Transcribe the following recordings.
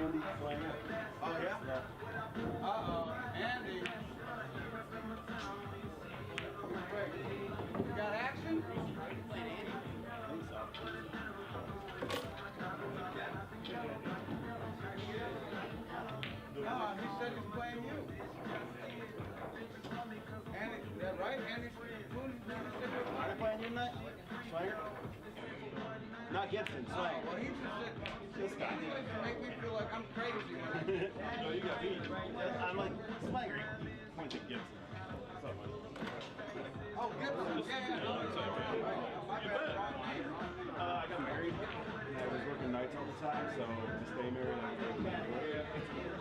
Andy Swanger. Oh, yeah? Uh-oh, Andy. You got action? I think so. No, he said he's playing you. Andy, is that right? Andy's Are they playing you tonight? Swanger? Not Gibson, Swanger. Well, he just said, This guy. he likes to make me feel like I'm crazy. No, you got beat. I'm like, Swanger. Point at Gibson. Oh, Gibson, yeah. My bad. I got married. I was working nights all the time, so to stay married,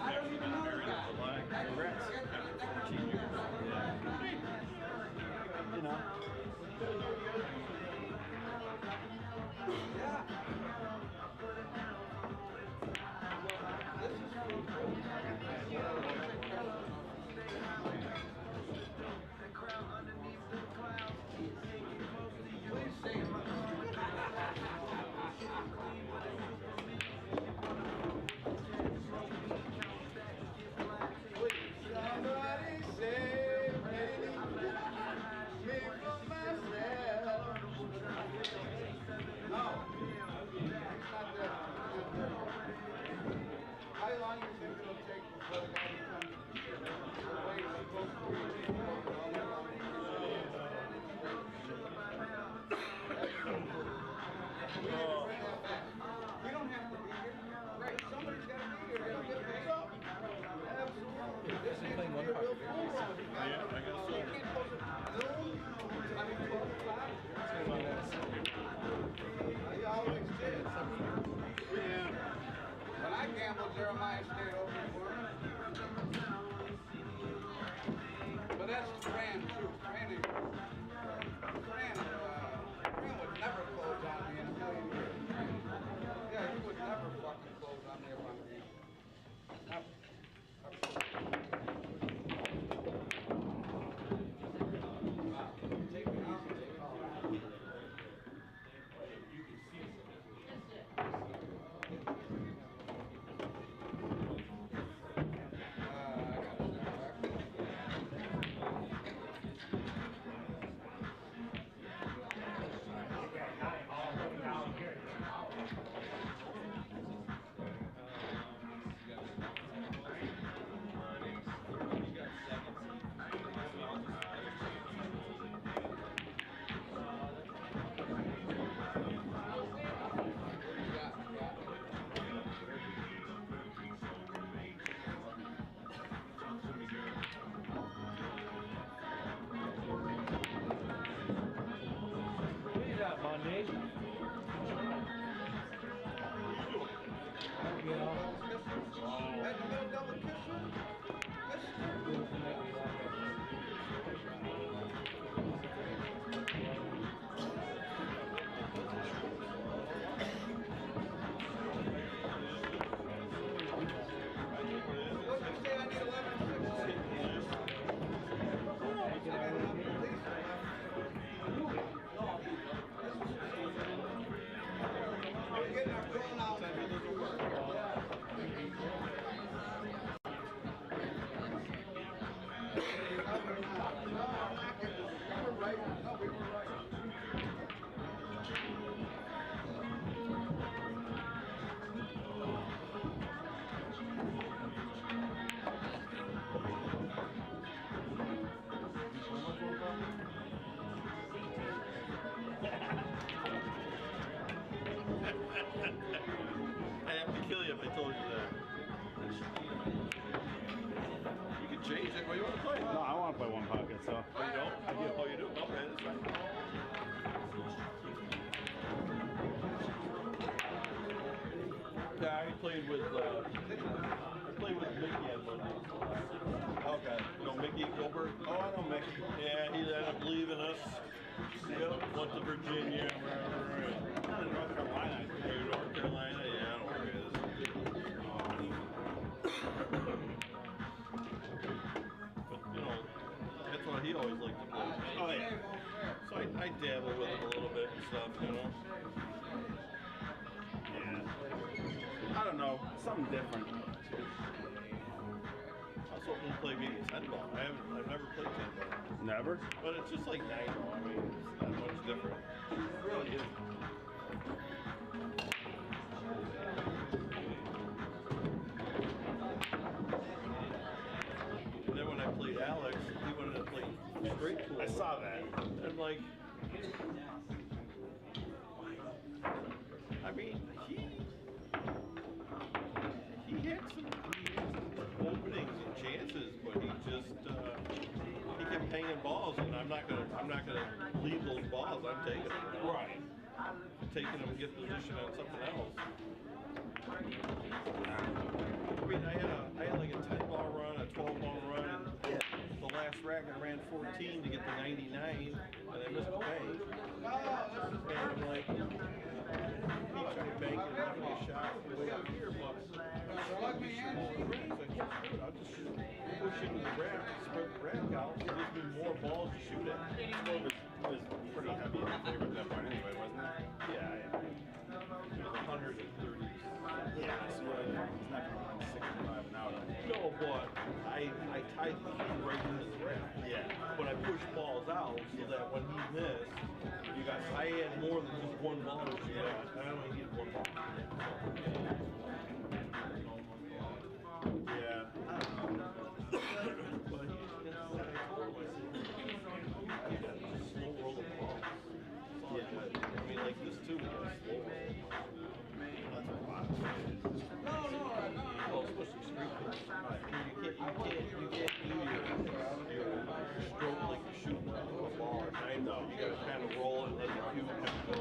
I don't even know the guy. Congrats. After 14 years. You know. Yeah. This is please say somebody save me from myself. No, it's not that. How long do you think it'll take before the guy becomes the way he's supposed to be? We don't have to be here. Right, somebody's got to be here. Absolutely. This is a real fool. Yeah, I guess so. You can't post it noon, I mean 12 o'clock. You always did. Yeah. When I gambled, Jeremiah stayed open for me. But that's Fran too. Fran would never close on me in a million years. Yeah, he would never fucking close on me if I'm game. Never. Take it easy, take it all out. You can see it. I played with Mickey on Monday. Okay. You know Mickey Gilbert? Oh, I know Mickey. Yeah, he ended up leaving us. Yep, went to Virginia. Not in North Carolina. North Carolina, yeah, I don't know where it is. But, you know, that's what he always liked to play. Oh, yeah. So I dabble with him a little bit and stuff, you know. Yeah. I don't know. Something different. I was hoping to play maybe 10 ball. I've never played 10 ball. Never? But it's just like 9 ball. I mean, it's not much different. It really is. And then when I played Alex, he wanted to play straight pool. I saw that. And like, I mean, he had some openings and chances, but he just he kept hanging balls, and I'm not gonna leave those balls. I'm taking them. Right. Taking them and get position on something else. I mean, I had like a 10 ball run, a 12 ball run, and the last rack I ran 14 to get the 99, and I missed the bank. And I'm like, he tried to bank it, not me a shot way up here, but I'll just push into the rack, spread the rack out, and gives me more balls to shoot at. It was pretty heavy in favor at that point anyway, wasn't it? Yeah. It was 130. Yeah, so he's not going to run 65 an hour. No, but I tied the key right into the rack. Yeah. But I pushed balls out so that when he missed, I had more than just one ball to shoot at. I only needed one ball. Yeah. I don't know. But I told him, I said, you got a slow roll of balls. Yeah. I mean, like this too, we got a slow roll. That's a lot. Well, especially street ball. You can't do your stroke like you're shooting a ball at 9 though. You gotta kind of roll it, let the cue kind of go,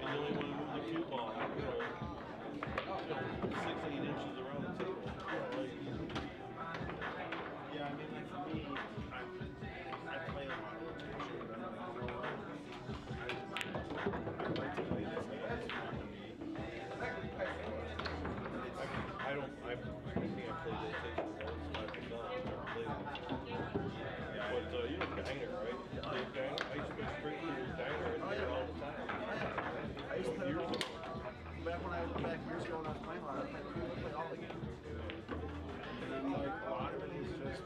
and you only want to move the cue ball, 6-8 inches around the table. Yeah, I mean, like for me, I play a lot of rotation, but I'm like, you know what? I'd like to play this game. It's fun to me. I think I play rotation once, so I've never played it. Yeah, But you know Diner, right? Dave Diner? I used to go straight through Diner and there all the time. I used to play years ago. back years ago when I was playing a lot, I played all the games. And then like a lot of it is just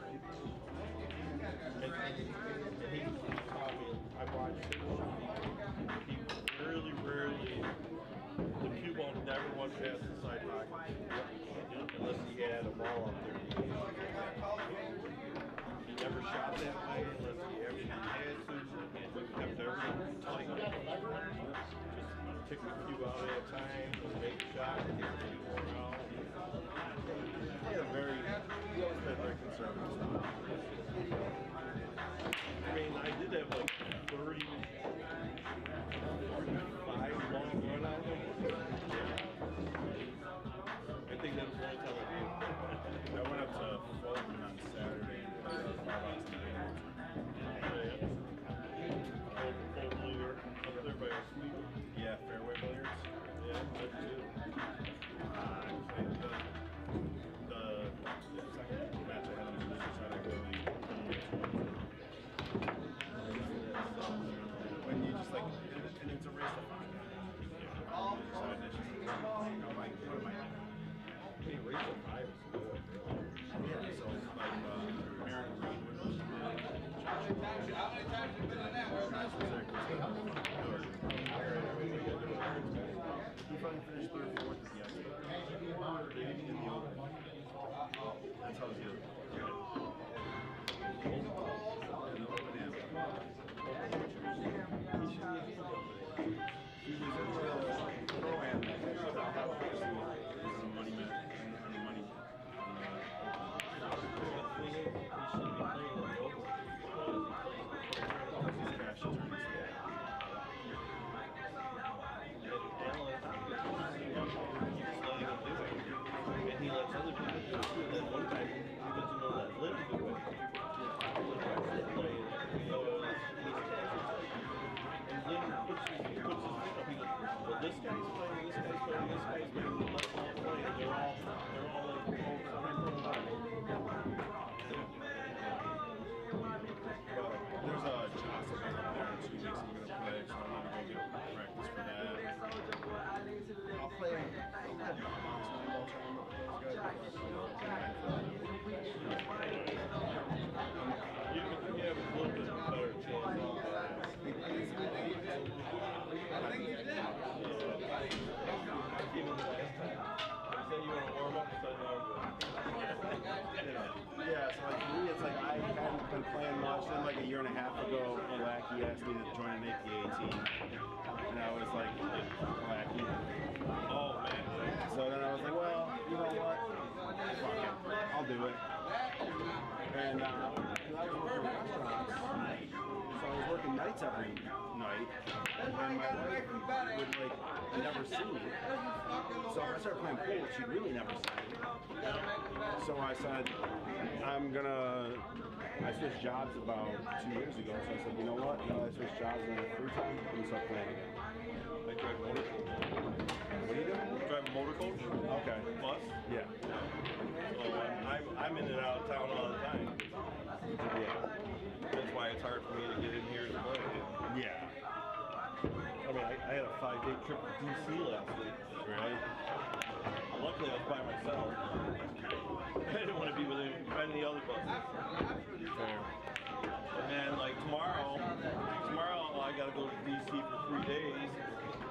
And he taught me, I watched him shoot. He rarely, the cue ball never went past the side pocket. Unless he had a ball up there. He never shot that way unless he actually had to. He kept everything tight. Just pick the cue out at a time, make a shot, get the cue more out. he always played very conservative style. I mean, I did have like 35 long run on him. I think that was the only time I did. I went up to Fulton on Saturday and played 5 out tonight. Full bleeder up there by a sweep. Yeah, fairway billiards. Yeah, that too. I played the second match I had on the side of really when you just like, and it's a race to find. Side dishes. I'm like, what am I doing? Hey, Rachel 5 is good. Yeah, so it's like Aaron Greenwood. How many times have you been in that? Where's that? He finally finished 3rd or 4th at the end. In the Open. That's how it was. He was in the pro-am. He was a money man. Money. and a half ago, a lackey asked me to join an APA team, and I was like, lackey. Oh man. So then I was like, well, you know what? Fuck it, I'll do it. And I was working restaurants, so I was working nights every night, and my wife would like never see me. So if I started playing pool, she'd really never see me. So I said, I switched jobs about 2 years ago, so I said, you know what? Now I switched jobs and I have free time, I'm gonna start playing again. I drive a motor coach. What do you do? Drive a motor coach? Okay. Bus? Yeah. So I'm in and out of town all the time. Yeah. That's why it's hard for me to get in here to play. Yeah. I mean, I had a 5-day trip to DC last week. Really? Luckily, I was by myself. I didn't want to be with any other buses. Fair. And then, like, tomorrow I got to go to DC for 3 days,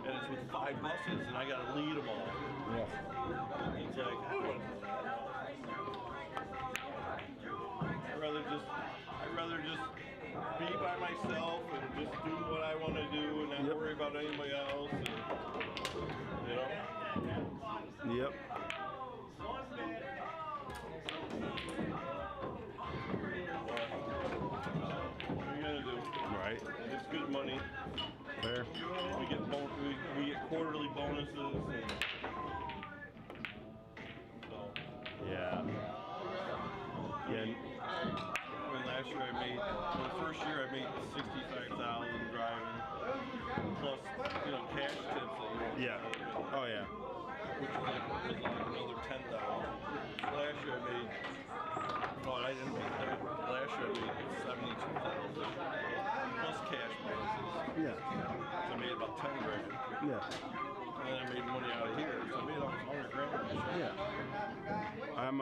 and it's with 5 buses, and I got to lead them all. Yeah. It's like, I don't want to do that. I'd rather just be by myself and just do what I want to do and not worry about anybody else. And, you know? Yep. What are you gonna do? Right. It's good money. Fair. We get quarterly bonuses and so. Yeah. Yeah. I mean, last year the first year I made $65,000 driving, plus cash tips. Yeah. Oh yeah. Which was like another $10,000. Last year I made. Oh, I didn't make that. Last year I made $72,000 plus cash bonuses. Yeah. So I made about $10 grand. Yeah. And then I made money out of here, so I made almost $100 grand this year. Yeah. I'm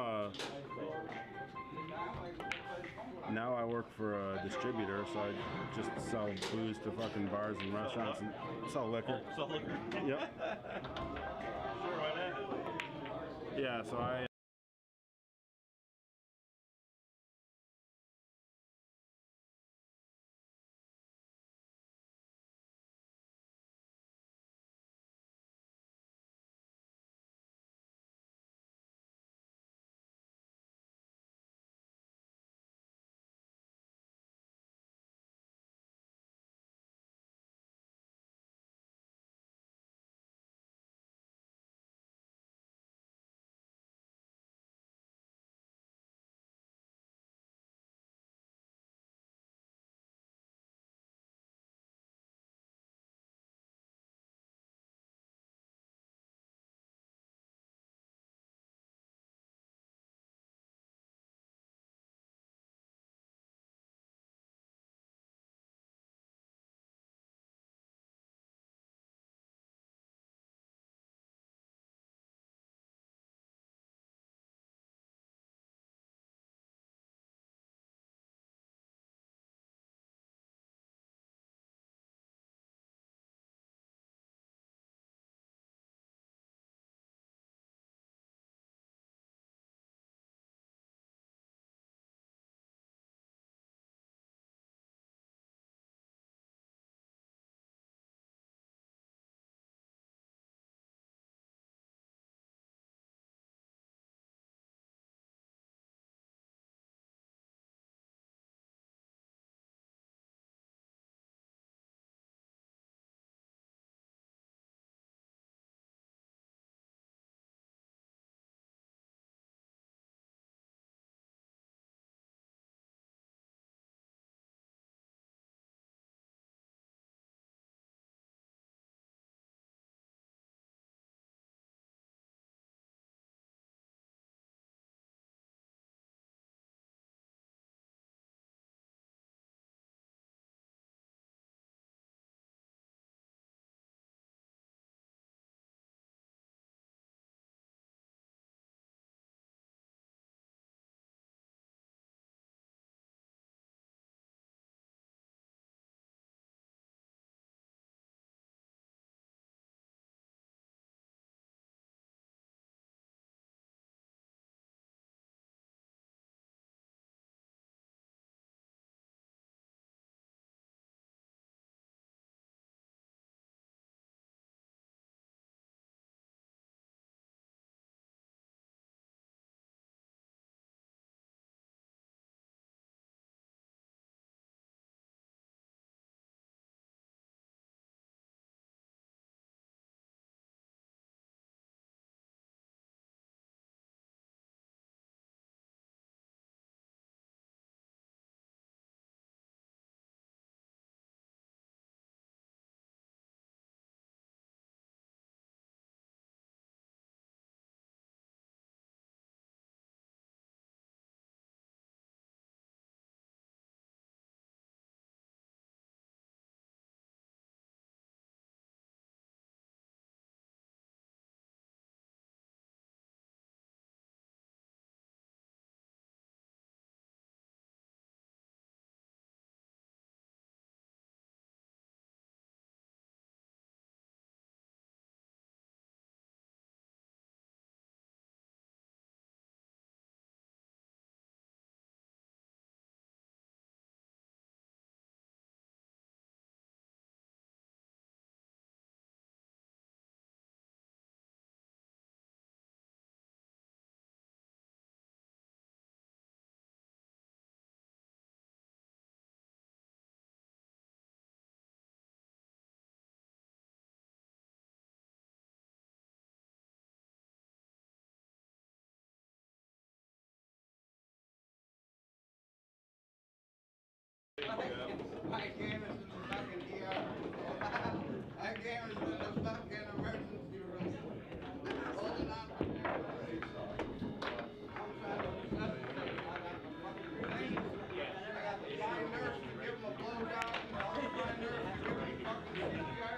now I work for a distributor, so I just sell booze to fucking bars and restaurants and sell liquor. Oh, sell liquor? Yep. Sure, why not? Yeah, so I My game is in the fucking ER. My game is in the fucking emergency room. Holding on for dear life. I'm trying to resuscitate. I got the fucking thing. I got the fine nurse to give him a blowjob. And the other fine nurse to give him fucking CPR.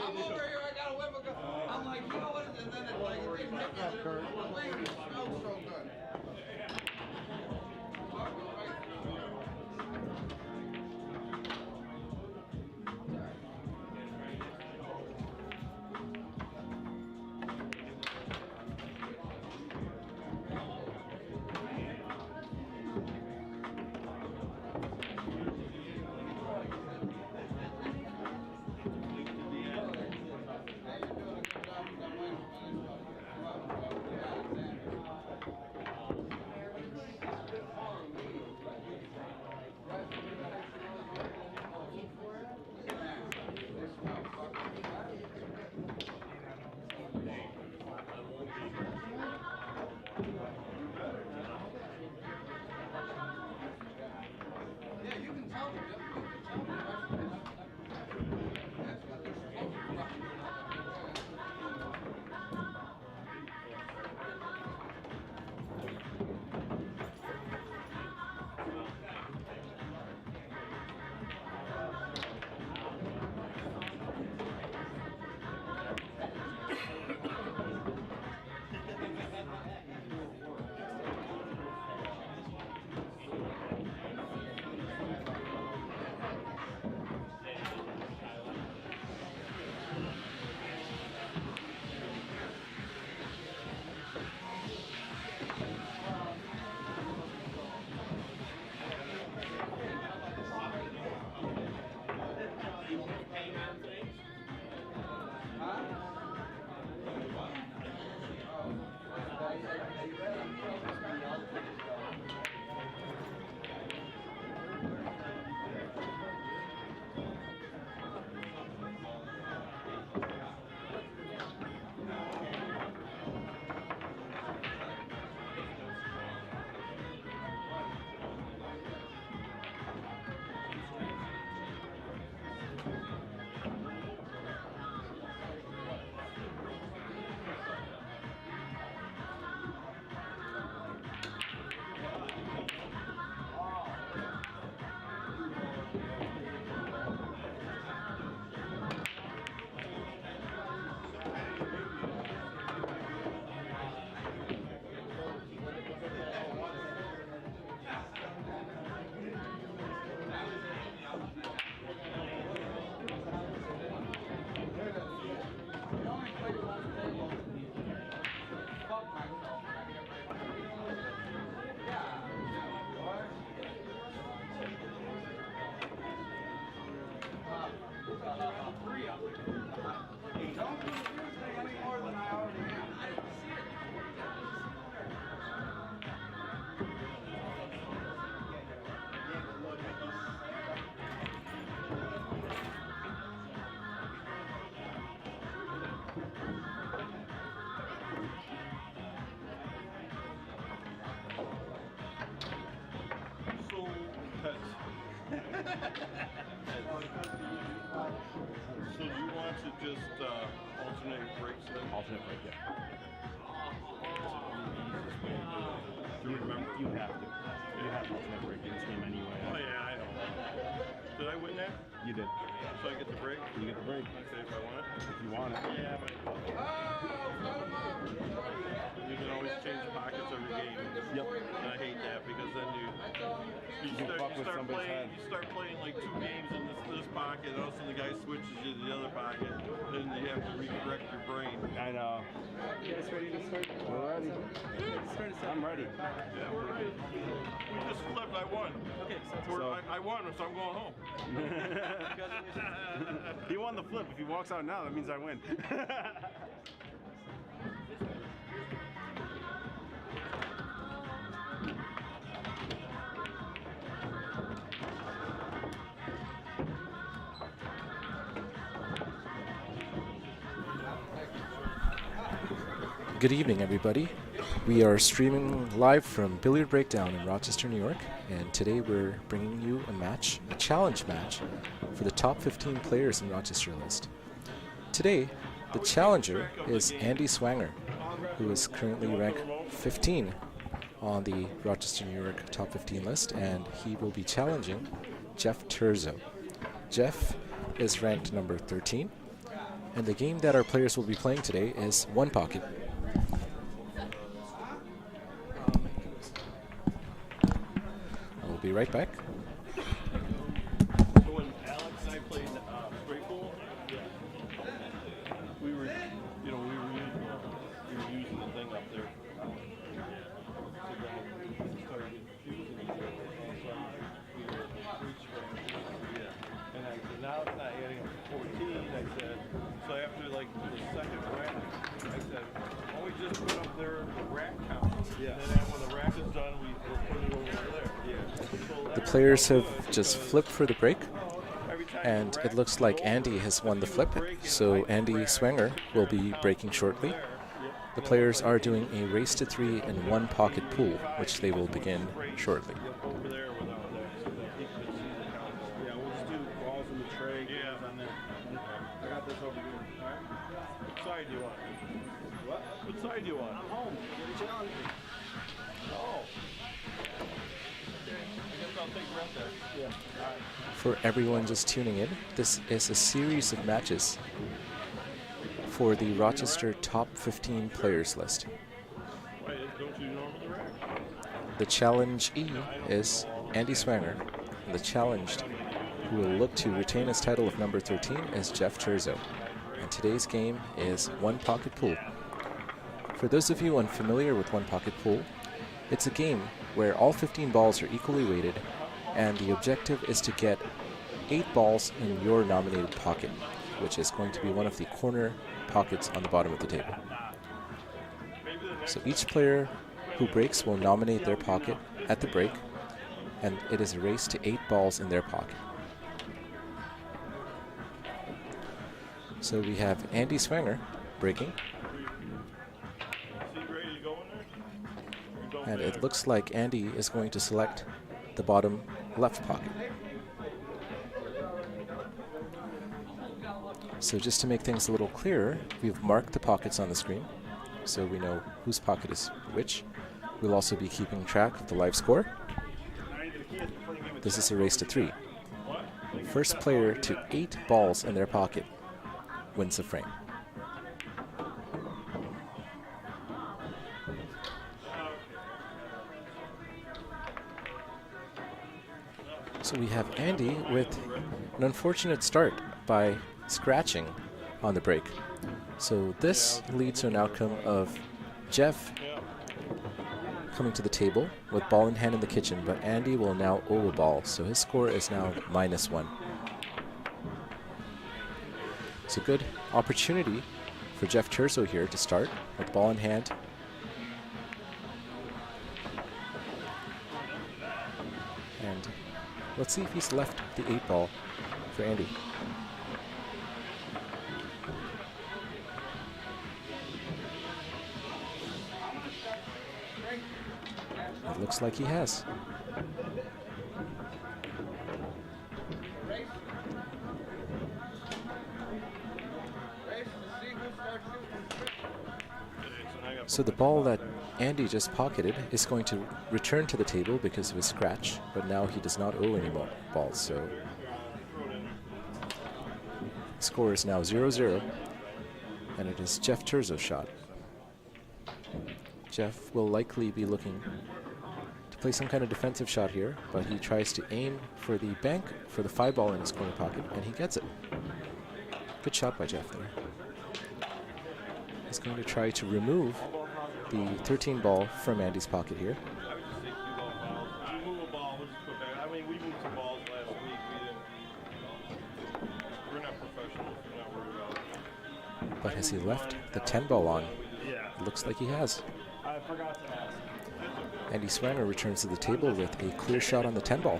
I'm over here, I got a whip. I'm like, you know what? And then it's like, it didn't hit me. It smells so good. Yeah. So you want to just alternate breaks then? Alternate break, yeah. Do you remember? You have to. You have alternate break in this game anyway. Oh yeah, I know. Did I win that? You did. So I get the break? You get the break. Okay, if I want it? If you want it. Yeah, but you can always change pockets every game. Yep. And I hate that because then you start playing like 2 games in this pocket, and all of a sudden the guy switches you to the other pocket, and you have to recorrect your brain. I know. You guys ready to start? We're ready. I'm ready. Yeah, we just flipped. I won. Okay, I won, so I'm going home. He won the flip. If he walks out now, that means I win. Good evening, everybody. We are streaming live from Billiard Breakdown in Rochester, New York, and today we're bringing you a challenge match for the top 15 players in Rochester list. Today, the challenger is Andy Swanger, who is currently ranked 15 on the Rochester, New York top 15 list, and he will be challenging Jeff Terzo. Jeff is ranked number 13, and the game that our players will be playing today is One Pocket. We'll be right back. So when Alex and I played straight pool, we were using the thing up there. So then we started confusing each other. And I said, now it's not adding up to 14. I said, so after like the second rack, I said, oh, we just put up there the rack count. Yeah. And then when the rack is done, we'll put it over there. Yeah. The players have just flipped for the break, and it looks like Andy has won the flip, so Andy Swanger will be breaking shortly. The players are doing a race to 3 and One Pocket pool, which they will begin shortly. Over there without that, so that he could see the count. Yeah, we'll just do balls in the tray. Yeah. On there. I got this over here. All right. What side do you want? What? What side do you want? I'm home. Get a challenge. Oh. Okay. I guess I'll take rent there. Yeah. All right. For everyone just tuning in, this is a series of matches for the Rochester top 15 players list. Wait, don't you normally rack? The challengee is Andy Swanger, and the challenged, who will look to retain his title of number 13, is Jeff Terzo. And today's game is One Pocket Pool. For those of you unfamiliar with One Pocket Pool, it's a game where all 15 balls are equally weighted, and the objective is to get 8 balls in your nominated pocket, which is going to be one of the corner pockets on the bottom of the table. So each player who breaks will nominate their pocket at the break, and it is a race to 8 balls in their pocket. So we have Andy Swanger breaking, and it looks like Andy is going to select the bottom left pocket. So just to make things a little clearer, we've marked the pockets on the screen, so we know whose pocket is which. We'll also be keeping track of the live score. This is a race to 3. First player to 8 balls in their pocket wins the frame. So we have Andy with an unfortunate start by scratching on the break. So this leads to an outcome of Jeff coming to the table with ball in hand in the kitchen, but Andy will now owe a ball, so his score is now -1. It's a good opportunity for Jeff Terzo here to start with ball in hand. And let's see if he's left the 8 ball for Andy. It looks like he has. So the ball that Andy just pocketed is going to return to the table because of his scratch, but now he does not owe any more balls, so the score is now 0-0, and it is Jeff Terzo's shot. Jeff will likely be looking to play some kind of defensive shot here, but he tries to aim for the bank for the 5 ball in his corner pocket, and he gets it. Good shot by Jeff there. He's going to try to remove the 13 ball from Andy's pocket here. I would just say 2 balls. We move a ball, we'll just put back. I mean, we moved some balls last week. We're not professionals. We're not worried about it. But has he left the 10 ball on? Yeah. It looks like he has. I forgot to ask. Andy Swanger returns to the table with a clear shot on the 10 ball.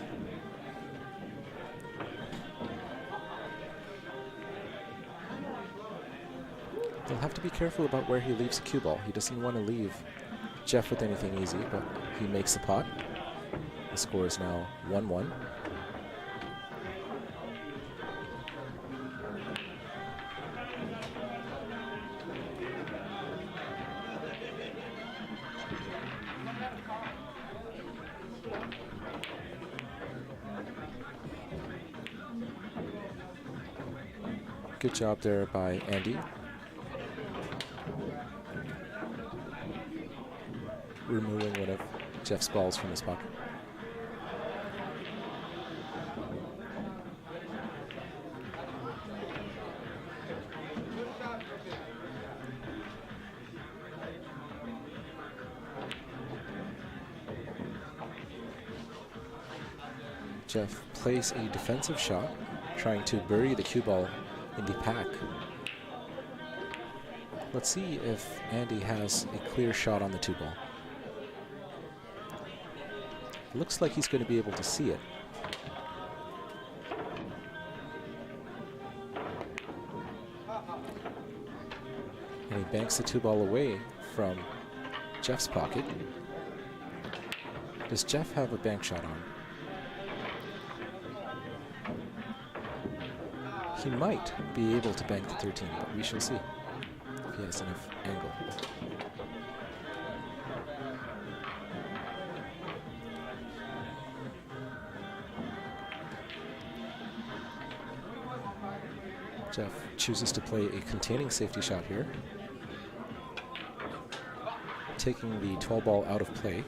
He'll have to be careful about where he leaves the cue ball. He doesn't want to leave Jeff with anything easy, but he makes the pot. The score is now 1-1. Good job there by Andy. Removing one of Jeff's balls from his pocket. Jeff plays a defensive shot, trying to bury the cue ball in the pack. Let's see if Andy has a clear shot on the 2 ball. Looks like he's going to be able to see it. And he banks the 2 ball away from Jeff's pocket. Does Jeff have a bank shot on? He might be able to bank the 13, but we shall see if he has enough angle. Jeff chooses to play a containing safety shot here, taking the 12 ball out of play,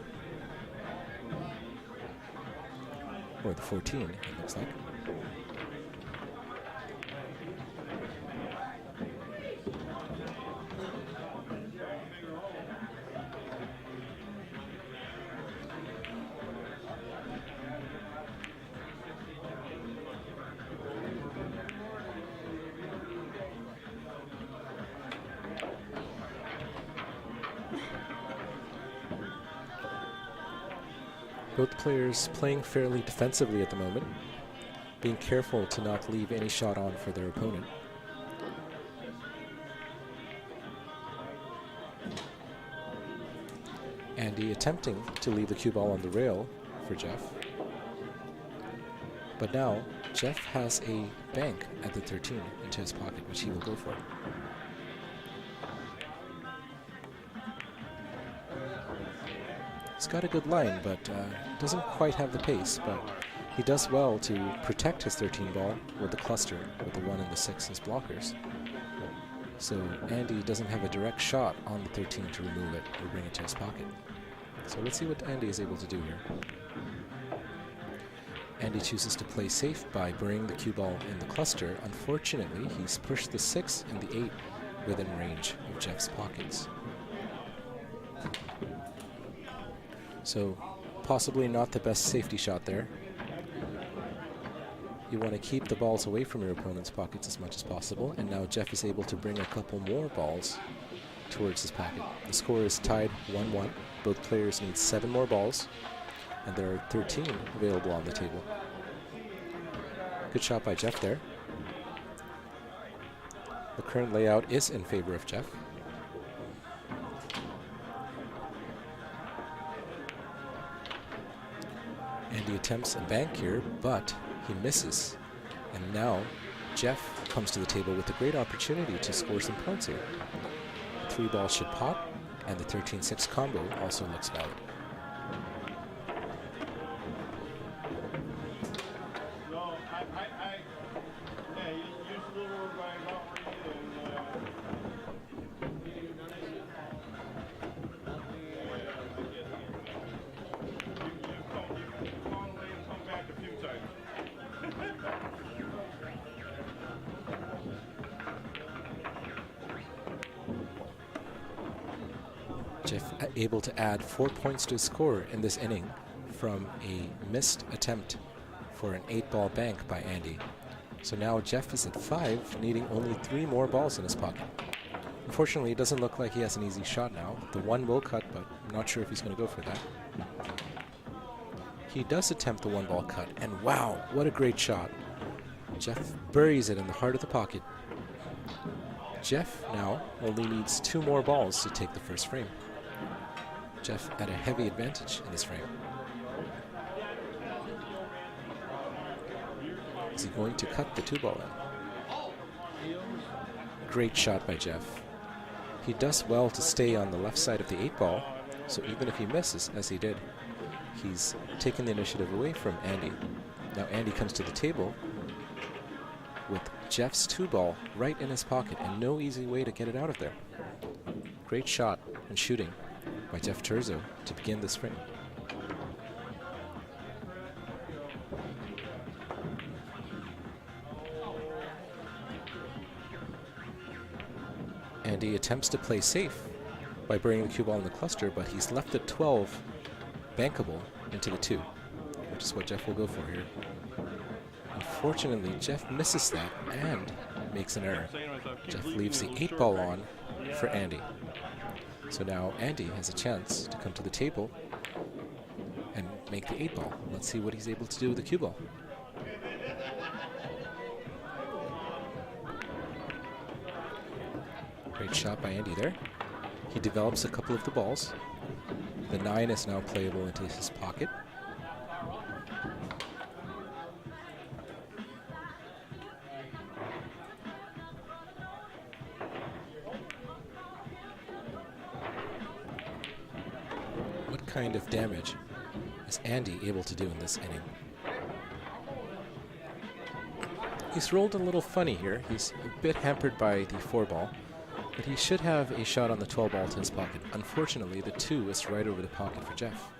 or the 14, it looks like. Both players playing fairly defensively at the moment, being careful to not leave any shot on for their opponent. Andy attempting to leave the cue ball on the rail for Jeff. But now, Jeff has a bank at the 13 into his pocket, which he will go for. He's got a good line, but doesn't quite have the pace, but he does well to protect his 13 ball with the cluster, with the 1 and the 6 as blockers. So Andy doesn't have a direct shot on the 13 to remove it or bring it to his pocket. So let's see what Andy is able to do here. Andy chooses to play safe by burying the cue ball in the cluster. Unfortunately, he's pushed the 6 and the 8 within range of Jeff's pockets. So possibly not the best safety shot there. You want to keep the balls away from your opponent's pockets as much as possible, and now Jeff is able to bring a couple more balls towards his pocket. The score is tied 1-1. Both players need 7 more balls, and there are 13 available on the table. Good shot by Jeff there. The current layout is in favor of Jeff. And he attempts a bank here, but he misses. And now Jeff comes to the table with a great opportunity to score some points here. 3 balls should pop, and the 13-6 combo also looks valid. Jeff able to add 4 points to his score in this inning from a missed attempt for an 8-ball bank by Andy. So now Jeff is at 5, needing only 3 more balls in his pocket. Unfortunately, it doesn't look like he has an easy shot now. The 1 will cut, but I'm not sure if he's going to go for that. He does attempt the 1-ball cut, and wow, what a great shot. Jeff buries it in the heart of the pocket. Jeff now only needs 2 more balls to take the first frame. Jeff at a heavy advantage in this frame. Is he going to cut the 2-ball in? Great shot by Jeff. He does well to stay on the left side of the 8-ball, so even if he misses, as he did, he's taken the initiative away from Andy. Now Andy comes to the table with Jeff's 2-ball right in his pocket and no easy way to get it out of there. Great shot and shooting by Jeff Terzo to begin this frame. Andy attempts to play safe by burying the cue ball in the cluster, but he's left the 12 bankable into the 2, which is what Jeff will go for here. Unfortunately, Jeff misses that and makes an error. Jeff leaves the 8-ball on for Andy. So now Andy has a chance to come to the table and make the 8-ball. Let's see what he's able to do with the cue ball. Great shot by Andy there. He develops a couple of the balls. The 9 is now playable into his pocket. What kind of damage is Andy able to do in this inning? He's rolled a little funny here. He's a bit hampered by the 4-ball. But he should have a shot on the 12-ball to his pocket. Unfortunately, the 2 is right over the pocket for Jeff.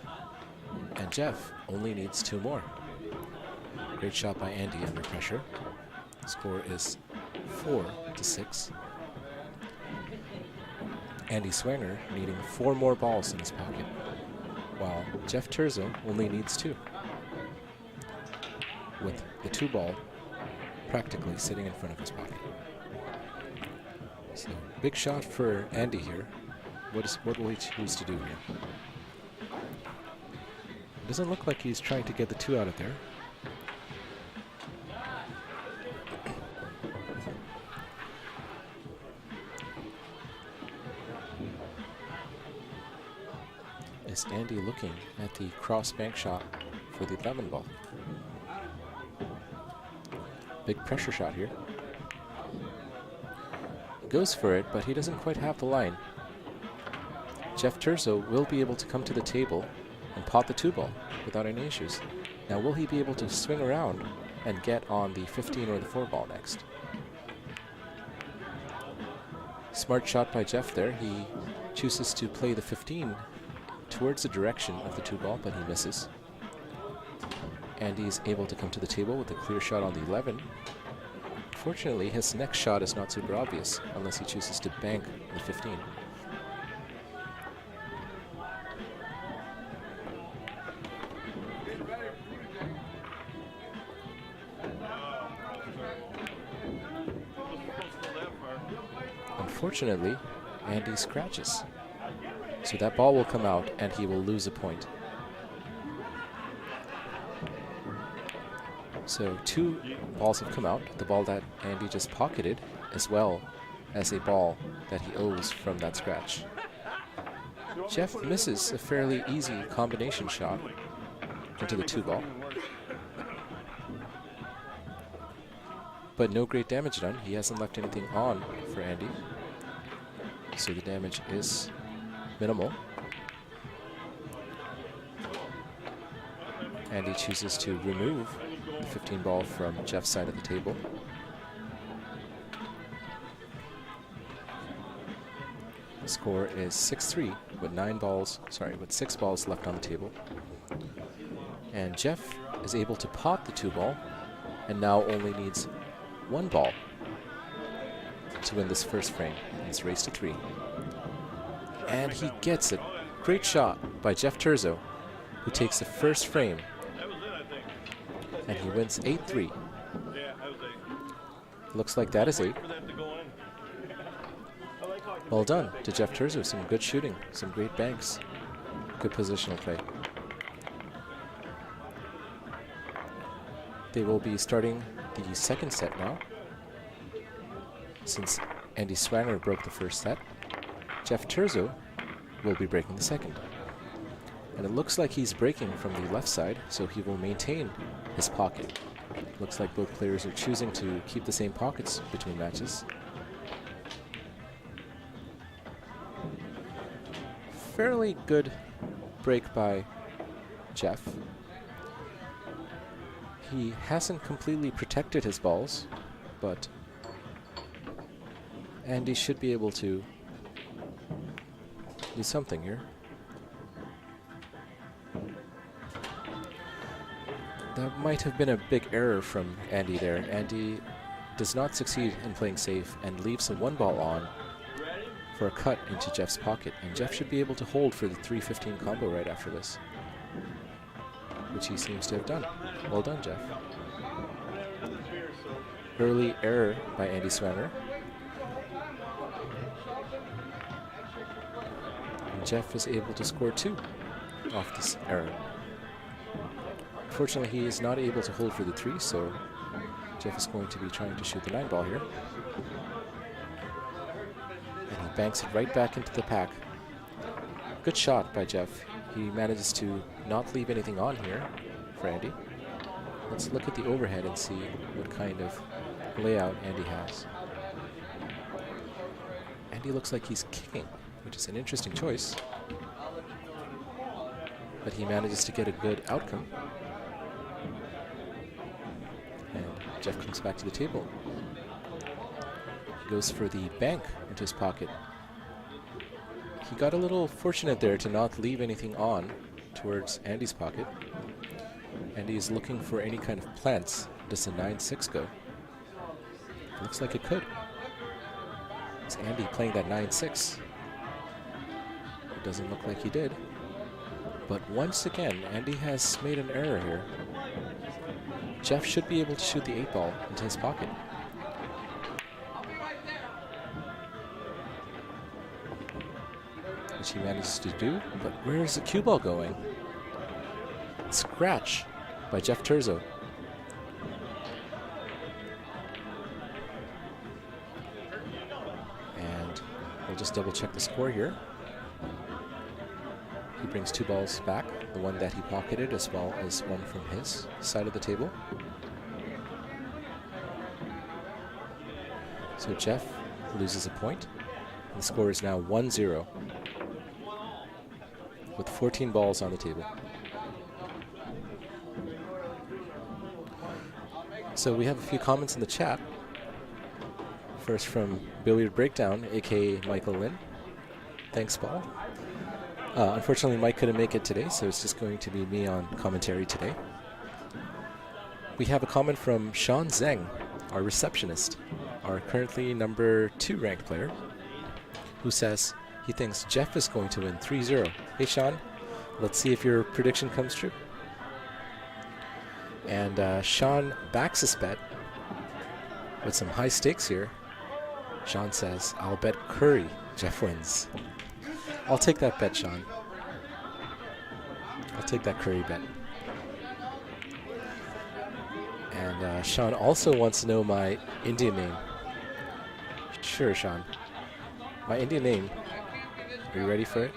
And Jeff only needs 2 more. Great shot by Andy under pressure. Score is 4-6. Andy Swanger needing 4 more balls in his pocket, while Jeff Terzo only needs 2. With the 2-ball practically sitting in front of his pocket. So, big shot for Andy here. What will he choose to do here? Doesn't look like he's trying to get the 2 out of there. Is Andy looking at the cross bank shot for the 11-ball? Big pressure shot here. Goes for it, but he doesn't quite have the line. Jeff Terzo will be able to come to the table and pot the 2-ball without any issues. Now, will he be able to swing around and get on the 15 or the 4-ball next? Smart shot by Jeff there. He chooses to play the 15 towards the direction of the 2-ball, but he misses. Andy's able to come to the table with a clear shot on the 11. Fortunately, his next shot is not super obvious unless he chooses to bank the 15. Unfortunately, Andy scratches. So that ball will come out and he will lose a point. So 2 balls have come out, the ball that Andy just pocketed, as well as a ball that he owes from that scratch. Jeff misses a fairly easy combination shot into the 2-ball. but no great damage done. He hasn't left anything on for Andy, so the damage is minimal. Andy chooses to remove the 15 ball from Jeff's side of the table. The score is 6-3 with 6 balls left on the table. And Jeff is able to pot the 2 ball and now only needs 1 ball to win this first frame. It's race to 3. And he gets it. Great shot by Jeff Terzo, who takes the first frame. And he wins 8-3. Looks like that is 8. Well done to Jeff Terzo. Some good shooting, some great banks, good positional play. They will be starting the second set now. Since Andy Swanger broke the first set, Jeff Terzo will be breaking the second. And it looks like he's breaking from the left side, so he will maintain his pocket. Looks like both players are choosing to keep the same pockets between matches. Fairly good break by Jeff. He hasn't completely protected his balls, but Andy should be able to do something here. That might have been a big error from Andy there. Andy does not succeed in playing safe and leaves a 1 ball on for a cut into Jeff's pocket. And Jeff should be able to hold for the 3-15 combo right after this, which he seems to have done. Well done, Jeff. Early error by Andy Swanger. And Jeff is able to score 2 off this error. Unfortunately, he is not able to hold for the 3, so Jeff is going to be trying to shoot the 9 ball here. And he banks it right back into the pack. Good shot by Jeff. He manages to not leave anything on here for Andy. Let's look at the overhead and see what kind of layout Andy has. Andy looks like he's kicking, which is an interesting choice. But he manages to get a good outcome. And Jeff comes back to the table. He goes for the bank into his pocket. He got a little fortunate there to not leave anything on towards Andy's pocket. Andy is looking for any kind of plants. Does the 9-6 go? Looks like it could. It's Andy playing that 9-6. It doesn't look like he did. But once again, Andy has made an error here. Jeff should be able to shoot the 8 ball into his pocket. Which he manages to do, but where is the cue ball going? Scratch by Jeff Terzo. And we'll just double check the score here. He brings 2 balls back, the one that he pocketed as well as one from his side of the table. So Jeff loses a point. The score is now 1-0 with 14 balls on the table. So we have a few comments in the chat. First from Billiard Breakdown, aka Michael Lynn. Thanks, Paul. Unfortunately, Mike couldn't make it today, so it's just going to be me on commentary today. We have a comment from Sean Zeng, our receptionist, our currently number 2 ranked player, who says he thinks Jeff is going to win 3-0. Hey, Sean, let's see if your prediction comes true. And Sean backs his bet with some high stakes here. Sean says, I'll bet Curry Jeff wins. I'll take that bet, Sean. I'll take that Curry bet. And Sean also wants to know my Indian name. Sure, Sean. My Indian name, are you ready for it?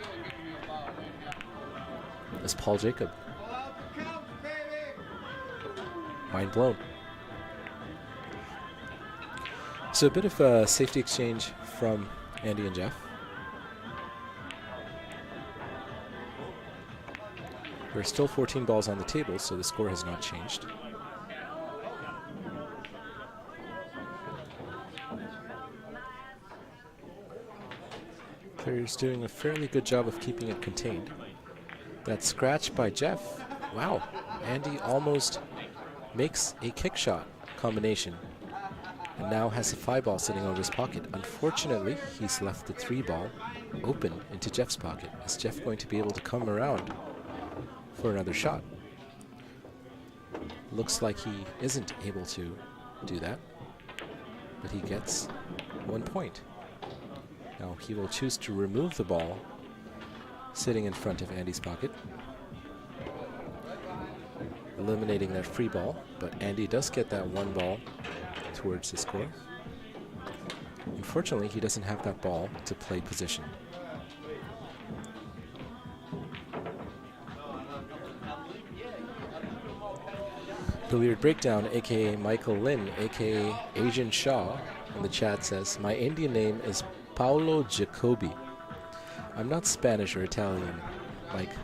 It's Paul Jacob. Mind blown. So a bit of a safety exchange from Andy and Jeff. There are still 14 balls on the table, so the score has not changed. Player's doing a fairly good job of keeping it contained. That scratch by Jeff. Wow, Andy almost makes a kick shot combination and now has a 5-ball sitting over his pocket. Unfortunately, he's left the 3-ball open into Jeff's pocket. Is Jeff going to be able to come around for another shot? Looks like he isn't able to do that, but he gets 1 point. Now he will choose to remove the ball sitting in front of Andy's pocket, eliminating that free ball, but Andy does get that 1 ball towards the score. Unfortunately, he doesn't have that ball to play position. Billiard Breakdown, aka Michael Lin, aka Asian Shaw, in the chat says, my Indian name is Paolo Jacobi. I'm not Spanish or Italian, Mike.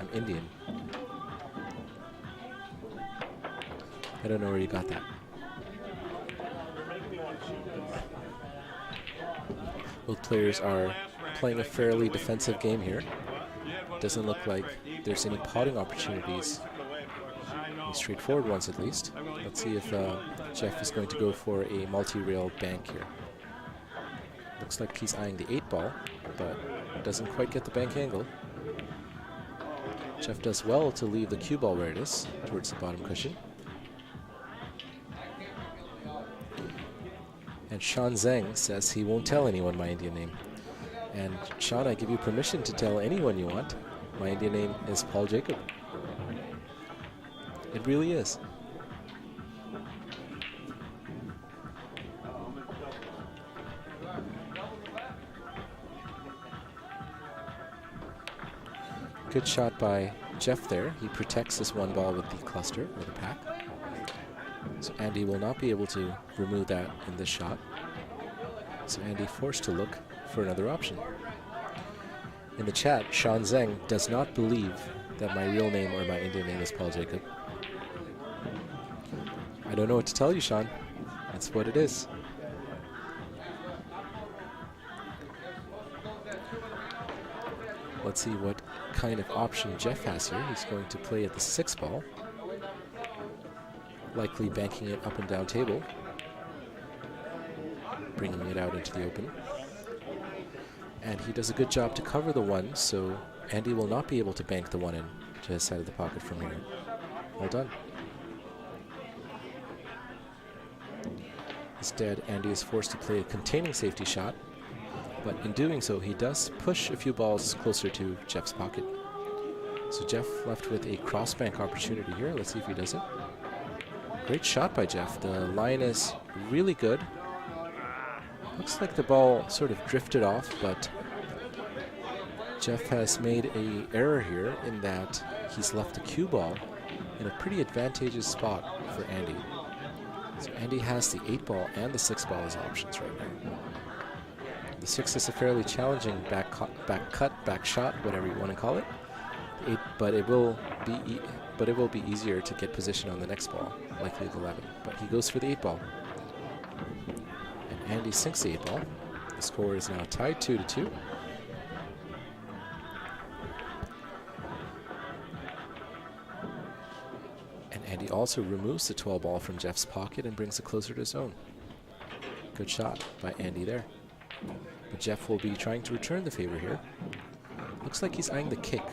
I'm Indian. I don't know where you got that. Both players are playing a fairly defensive game here. Doesn't look like there's any potting opportunities. Any straightforward ones at least. Let's see if Jeff is going to go for a multi-rail bank here. Looks like he's eyeing the 8-ball, but doesn't quite get the bank angle. Jeff does well to leave the cue ball where it is, towards the bottom cushion. And Sean Zhang says he won't tell anyone my Indian name. And Sean, I give you permission to tell anyone you want. My Indian name is Paul Jacob. It really is. Good shot by Jeff there. He protects this 1 ball with the cluster or the pack. So Andy will not be able to remove that in this shot. So Andy forced to look for another option. In the chat, Sean Zhang does not believe that my real name or my Indian name is Paul Jacob. I don't know what to tell you, Sean. That's what it is. Let's see what kind of option Jeff has here. He's going to play at the 6-ball. Likely banking it up and down table. Bringing it out into the open. And he does a good job to cover the 1, so Andy will not be able to bank the 1 in to his side of the pocket from here. Well done. Instead, Andy is forced to play a containing safety shot, but in doing so, he does push a few balls closer to Jeff's pocket. So Jeff left with a cross bank opportunity here. Let's see if he does it. Great shot by Jeff. The line is really good. Looks like the ball sort of drifted off, but Jeff has made an error here in that he's left the cue ball in a pretty advantageous spot for Andy. So Andy has the 8-ball and the 6-ball as options right now. The 6 is a fairly challenging back cut, back shot, whatever you want to call it. 8, but it will be easier to get position on the next ball, likely the 11. But he goes for the 8-ball. And Andy sinks the 8-ball. The score is now tied 2-2. And Andy also removes the 12-ball from Jeff's pocket and brings it closer to his own. Good shot by Andy there. But Jeff will be trying to return the favor here. Looks like he's eyeing the kick.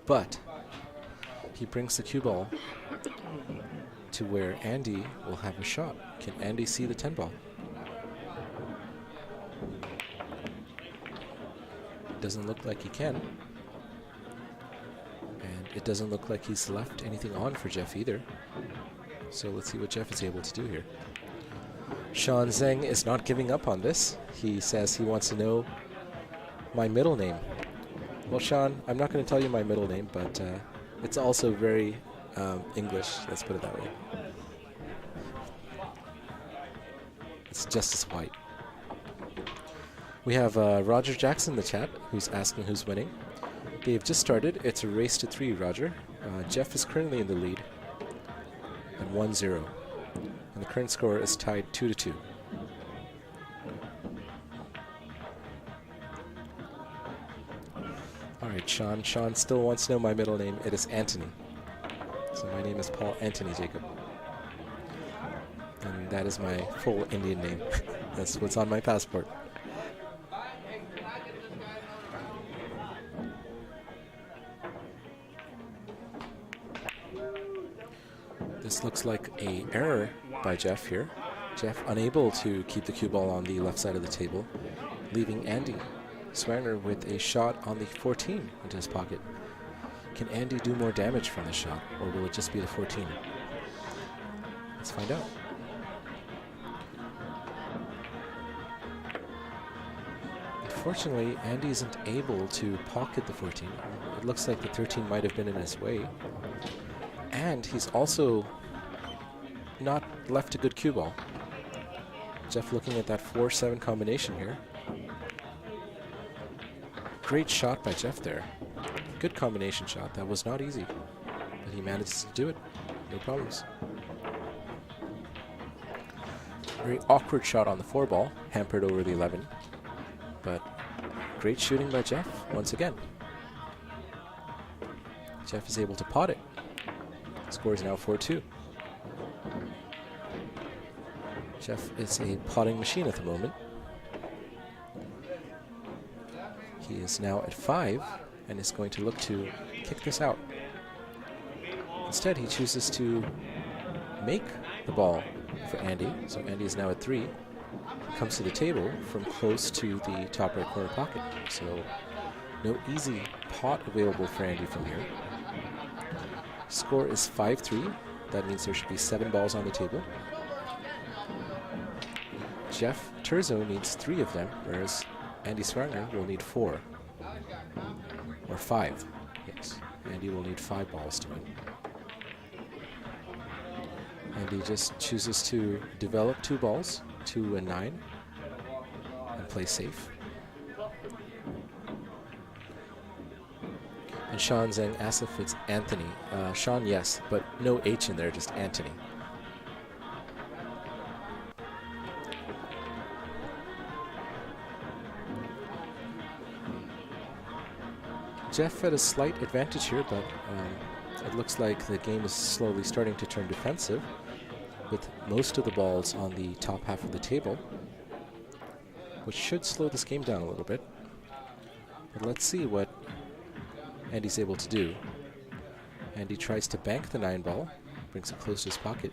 But he brings the cue ball to where Andy will have a shot. Can Andy see the 10-ball? Doesn't look like he can. And it doesn't look like he's left anything on for Jeff either. So let's see what Jeff is able to do here. Sean Zhang is not giving up on this. He says he wants to know my middle name. Well, Sean, I'm not going to tell you my middle name, but it's also very English, let's put it that way. It's just as white. We have Roger Jackson in the chat who's asking who's winning. They've just started. It's a race to 3, Roger. Jeff is currently in the lead at 1-0. And the current score is tied 2-2. Alright, Sean. Sean still wants to know my middle name. It is Anthony. So my name is Paul Anthony Jacob. And that is my full Indian name. That's what's on my passport. This looks like an error by Jeff here. Jeff unable to keep the cue ball on the left side of the table, leaving Andy Swanger with a shot on the 14 into his pocket. Can Andy do more damage from the shot, or will it just be the 14? Let's find out. Unfortunately, Andy isn't able to pocket the 14. It looks like the 13 might have been in his way. And he's also not left a good cue ball. Jeff looking at that 4-7 combination here. Great shot by Jeff there. Good combination shot. That was not easy, but he managed to do it. No problems. Very awkward shot on the 4 ball, hampered over the 11. But great shooting by Jeff once again. Jeff is able to pot it. Score is now 4-2. Jeff is a potting machine at the moment. He is now at 5 and is going to look to kick this out. Instead, he chooses to make the ball for Andy. So Andy is now at 3. Comes to the table from close to the top right corner pocket. So no easy pot available for Andy from here. Score is 5-3. That means there should be 7 balls on the table. Jeff Terzo needs 3 of them, whereas Andy Swanger will need 4. Or 5. Yes. Andy will need 5 balls to win. Andy just chooses to develop 2 balls, 2 and 9, and play safe. And Sean Zhang asks if it's Anthony. Sean, yes, but no H in there, just Anthony. Jeff at a slight advantage here, but it looks like the game is slowly starting to turn defensive, with most of the balls on the top half of the table, which should slow this game down a little bit. But let's see what Andy's able to do. Andy tries to bank the 9 ball, brings it close to his pocket.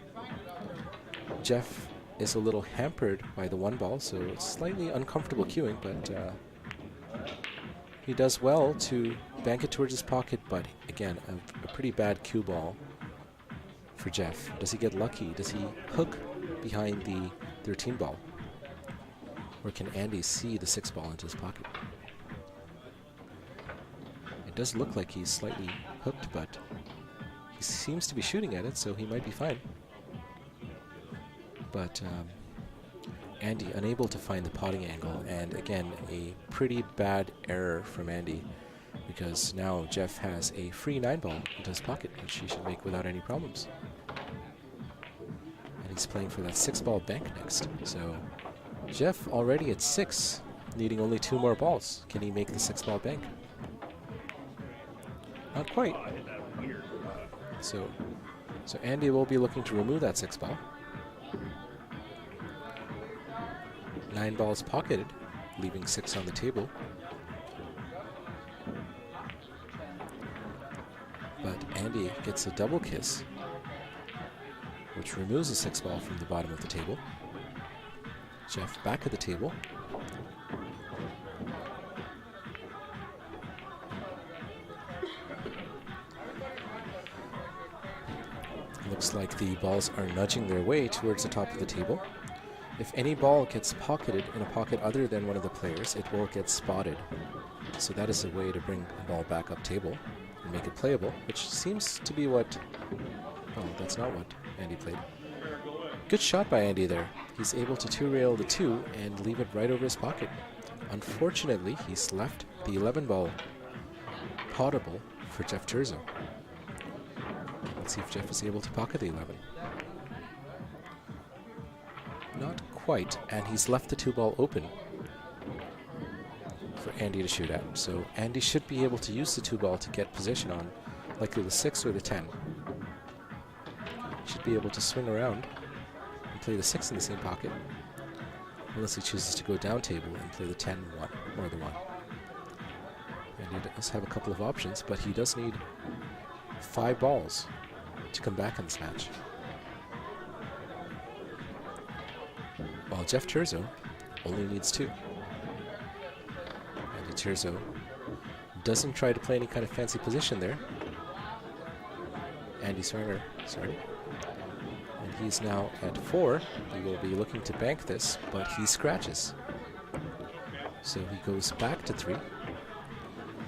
Jeff is a little hampered by the 1 ball, so it's slightly uncomfortable cueing, but he does well to bank it towards his pocket, but again, a pretty bad cue ball for Jeff. Does he get lucky? Does he hook behind the 13 ball? Or can Andy see the 6 ball into his pocket? It does look like he's slightly hooked, but he seems to be shooting at it, so he might be fine. But Andy unable to find the potting angle, and again, a pretty bad error from Andy, because now Jeff has a free 9 ball into his pocket, which he should make without any problems. And he's playing for that 6 ball bank next. So Jeff already at 6, needing only 2 more balls. Can he make the 6 ball bank? Not quite. So Andy will be looking to remove that 6 ball. 9 balls pocketed, leaving 6 on the table. But Andy gets a double kiss, which removes a 6 ball from the bottom of the table. Jeff back at the table. Looks like the balls are nudging their way towards the top of the table. If any ball gets pocketed in a pocket other than one of the players, it will get spotted. So that is a way to bring the ball back up table and make it playable, which seems to be what... Oh, that's not what Andy played. Good shot by Andy there. He's able to two-rail the 2 and leave it right over his pocket. Unfortunately, he's left the 11 ball potable for Jeff Terzo. Let's see if Jeff is able to pocket the 11. Not quite, and he's left the 2 ball open for Andy to shoot at. So Andy should be able to use the 2 ball to get position on likely the 6 or the 10. Should be able to swing around and play the 6 in the same pocket, unless he chooses to go down table and play the 10 1 or the 1. And he does have a couple of options, but he does need 5 balls to come back in this match. While Jeff Terzo only needs 2. Andy Terzo doesn't try to play any kind of fancy position there. Andy Swanger, sorry. And he's now at 4. He will be looking to bank this, but he scratches. So he goes back to 3,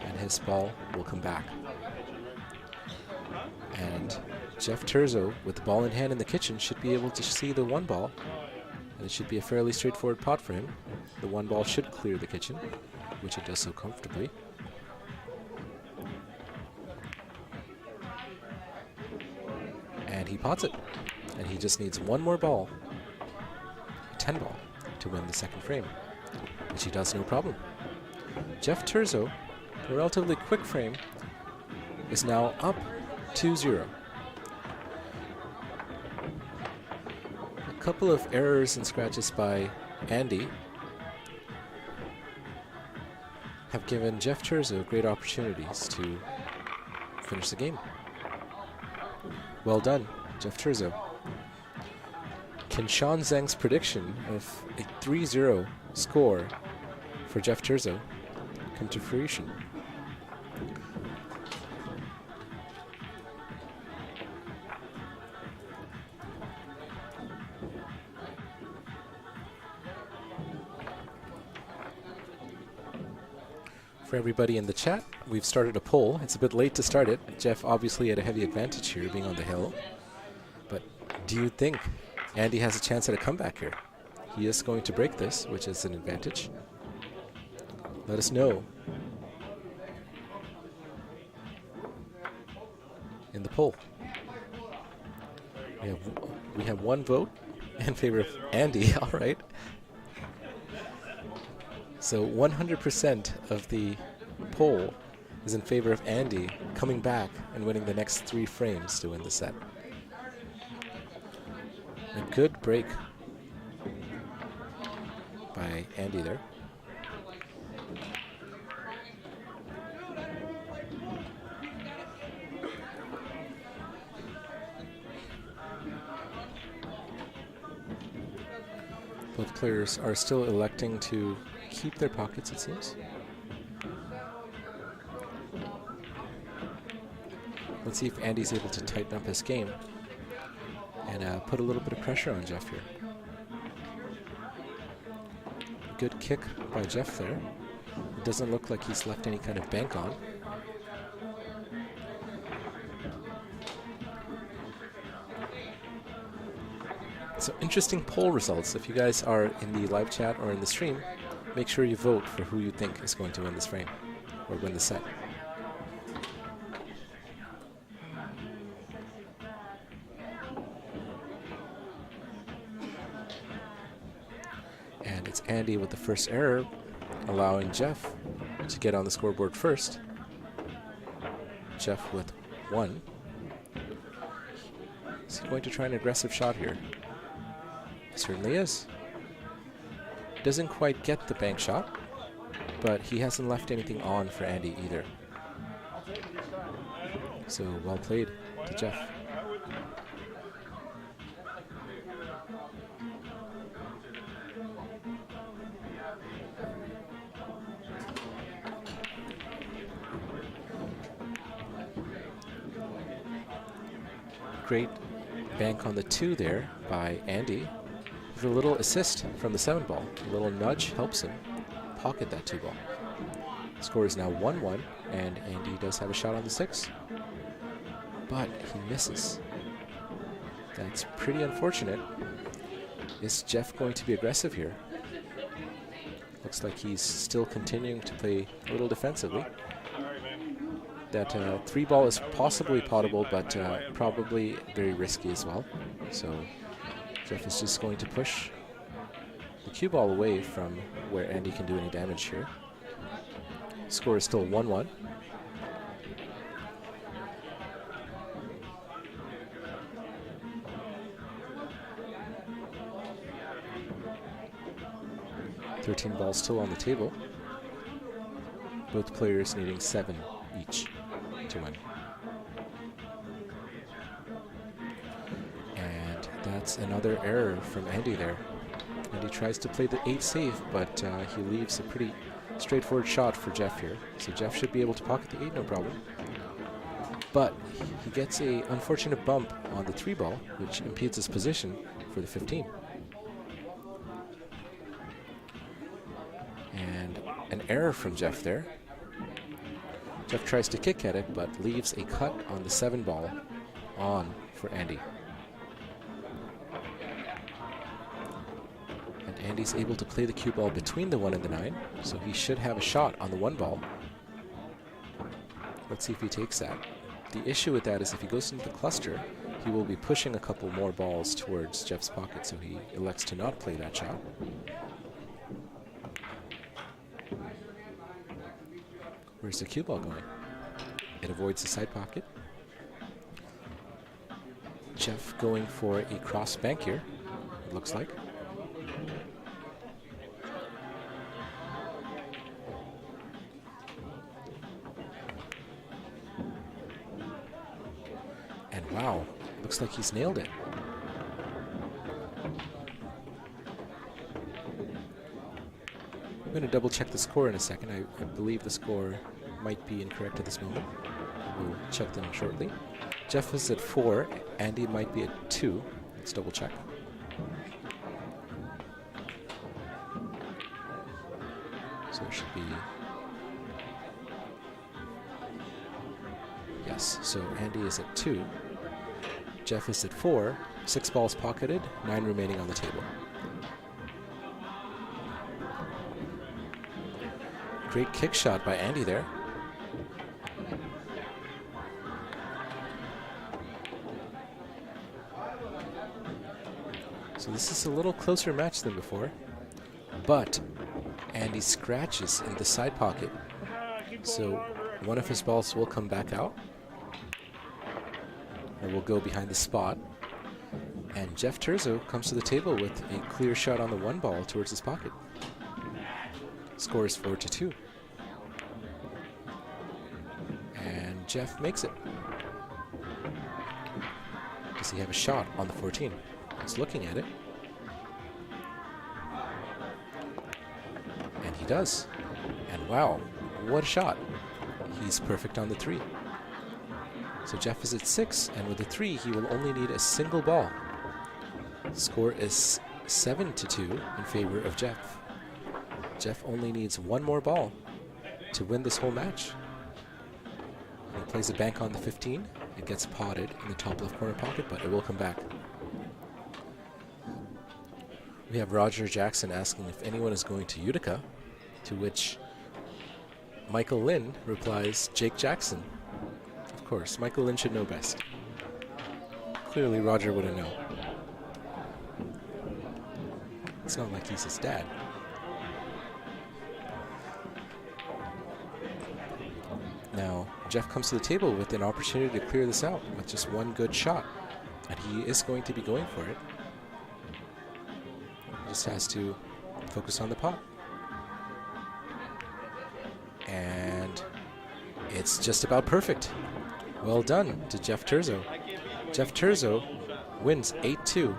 and his ball will come back. And Jeff Terzo, with the ball in hand in the kitchen, should be able to see the 1 ball, and it should be a fairly straightforward pot for him. The 1 ball should clear the kitchen, which it does so comfortably. And he pots it. And he just needs 1 more ball, a 10 ball, to win the second frame, which he does no problem. Jeff Terzo, a relatively quick frame, is now up 2-0. A couple of errors and scratches by Andy have given Jeff Terzo great opportunities to finish the game. Well done, Jeff Terzo. Can Sean Zhang's prediction of a 3-0 score for Jeff Terzo come to fruition? For everybody in the chat, we've started a poll. It's a bit late to start it. Jeff obviously had a heavy advantage here, being on the hill. But do you think Andy has a chance at a comeback here? He is going to break this, which is an advantage. Let us know in the poll. We have 1 vote in favor of Andy. All right. So 100% of the poll is in favor of Andy coming back and winning the next 3 frames to win the set. A good break by Andy there. Both players are still electing to keep their pockets, it seems. Let's see if Andy's able to tighten up his game and put a little bit of pressure on Jeff here. Good kick by Jeff there. It doesn't look like he's left any kind of bank on. So interesting poll results. If you guys are in the live chat or in the stream, make sure you vote for who you think is going to win this frame or win the set. And it's Andy with the first error, allowing Jeff to get on the scoreboard first. Jeff with 1. Is he going to try an aggressive shot here? Certainly is. Doesn't quite get the bank shot, but he hasn't left anything on for Andy either. So well played to Jeff. Great bank on the 2 there by Andy. With a little assist from the 7 ball. A little nudge helps him pocket that 2 ball. Score is now 1-1, and Andy does have a shot on the 6. But he misses. That's pretty unfortunate. Is Jeff going to be aggressive here? Looks like he's still continuing to play a little defensively. That 3-ball is possibly potable, but probably very risky as well. So Jeff is just going to push the cue ball away from where Andy can do any damage here. Score is still 1-1. $13 balls still on the table. Both players needing 7 each to win. And that's another error from Andy there. Andy tries to play the 8 safe, but he leaves a pretty straightforward shot for Jeff here. So Jeff should be able to pocket the 8, no problem. But he gets a unfortunate bump on the 3-ball, which impedes his position for the 15. And an error from Jeff there. Jeff tries to kick at it, but leaves a cut on the 7-ball on for Andy. And Andy's able to play the cue ball between the 1 and the 9, so he should have a shot on the 1-ball. Let's see if he takes that. The issue with that is if he goes into the cluster, he will be pushing a couple more balls towards Jeff's pocket, so he elects to not play that shot. Where's the cue ball going? It avoids the side pocket. Jeff going for a cross bank here, it looks like. And wow, looks like he's nailed it. I'm going to double check the score in a second. I believe the score might be incorrect at this moment. We'll check them shortly. Jeff is at 4. Andy might be at 2. Let's double check. So it should be... Yes, so Andy is at 2. Jeff is at 4. 6 balls pocketed, 9 remaining on the table. Great kick shot by Andy there. So this is a little closer match than before, but Andy scratches in the side pocket. So one of his balls will come back out and will go behind the spot. And Jeff Terzo comes to the table with a clear shot on the 1-ball towards his pocket. Score is 4-2. And Jeff makes it. Does he have a shot on the 14? He's looking at it. And he does. And wow, what a shot. He's perfect on the 3. So Jeff is at 6, and with the 3, he will only need a single ball. The score is 7-2 in favor of Jeff. Jeff only needs 1 more ball to win this whole match. He plays a bank on the 15. It gets potted in the top left corner pocket, but it will come back. We have Roger Jackson asking if anyone is going to Utica, to which Michael Lynn replies, Jake Jackson. Of course, Michael Lynn should know best. Clearly Roger wouldn't know. It's not like he's his dad. Now, Jeff comes to the table with an opportunity to clear this out with just 1 good shot. And he is going to be going for it. He just has to focus on the pot. And it's just about perfect. Well done to Jeff Terzo. Jeff Terzo wins 8-2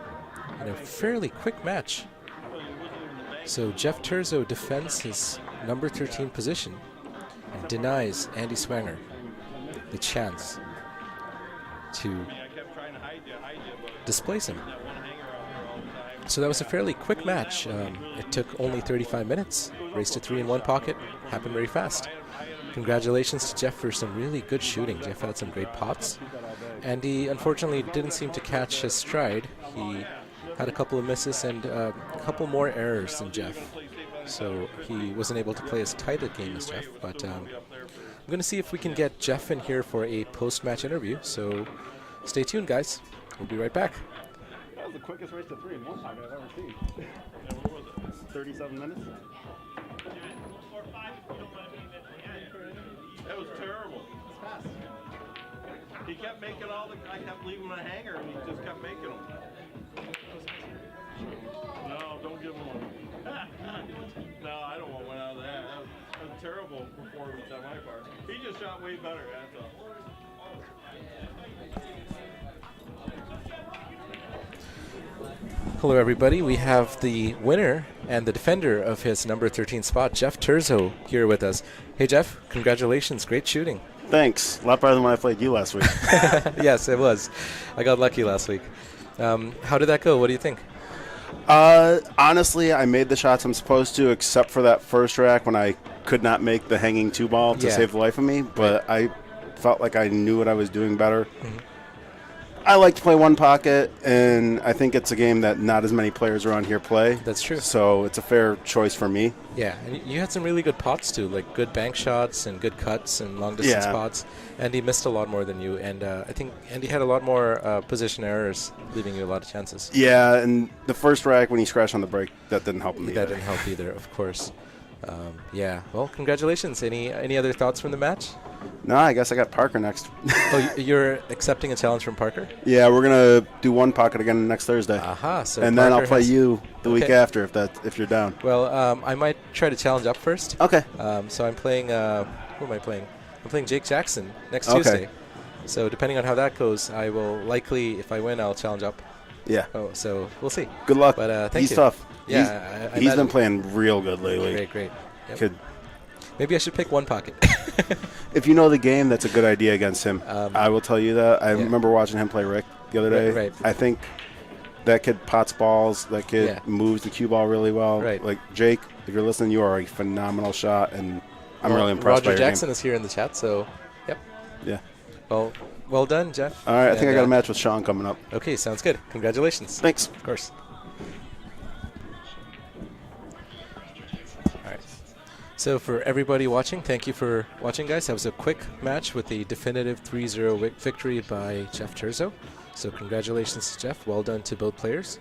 in a fairly quick match. So Jeff Terzo defends his number 13 position and denies Andy Swanger the chance to displace him. So that was a fairly quick match. It took only 35 minutes. Race to 3 in 1 pocket. Happened very fast. Congratulations to Jeff for some really good shooting. Jeff had some great pots. Andy unfortunately didn't seem to catch his stride. He had a couple of misses and a couple more errors than Jeff. So he wasn't able to play as tight a game as Jeff. But I'm going to see if we can get Jeff in here for a post-match interview. So stay tuned, guys. We'll be right back. That was the quickest race to 3 in one pocket I've ever seen. 37 minutes. That was terrible. He kept making I kept leaving him a hanger, and he just kept making them. No, don't give him one. No, I don't want one out of that. That was a terrible performance on my part. He just shot way better, that's all. Hello, everybody. We have the winner and the defender of his number 13 spot, Jeff Terzo, here with us. Hey, Jeff, congratulations. Great shooting. Thanks. A lot better than when I played you last week. Yes, it was. I got lucky last week. How did that go? What do you think? Honestly, I made the shots I'm supposed to, except for that first rack when I could not make the hanging 2-ball to save the life of me. But I felt like I knew what I was doing better. Mm-hmm. I like to play one pocket, and I think it's a game that not as many players around here play. That's true. So it's a fair choice for me. Yeah, and you had some really good pots, too, like good bank shots and good cuts and long-distance pots. Andy missed a lot more than you, and I think Andy had a lot more position errors, leaving you a lot of chances. Yeah, and the first rack, when he scratched on the break, that didn't help him either. That didn't help either, of course. Yeah, well, congratulations. Any other thoughts from the match? No, I guess I got Parker next. Oh, you're accepting a challenge from Parker? Yeah, we're gonna do one pocket again next Thursday. Aha, so and Parker then I'll play you the week after if you're down. Well, I might try to challenge up first. Okay. So I'm playing. Who am I playing? I'm playing Jake Jackson next Tuesday. So depending on how that goes, I will likely, if I win, I'll challenge up. Yeah. Oh, so we'll see. Good luck. But thank you. He's tough. Yeah, he's been playing real good lately. Great. Yep. Could. Maybe I should pick one pocket. If you know the game, that's a good idea against him. I will tell you that. I remember watching him play Rick the other day. Right. I think that kid pots balls. That kid moves the cue ball really well. Right. Like, Jake, if you're listening, you are a phenomenal shot, and I'm really impressed by Roger your Jackson game. is here in the chat, so, yep. Yeah. Well done, Jeff. All right, I think I got a match with Sean coming up. Okay, sounds good. Congratulations. Thanks. Of course. All right. So for everybody watching, thank you for watching, guys. That was a quick match with a definitive 3-0 victory by Jeff Terzo. So congratulations to Jeff. Well done to both players.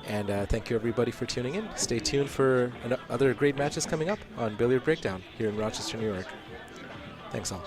And thank you, everybody, for tuning in. Stay tuned for other great matches coming up on Billiard Breakdown here in Rochester, New York. Thanks all.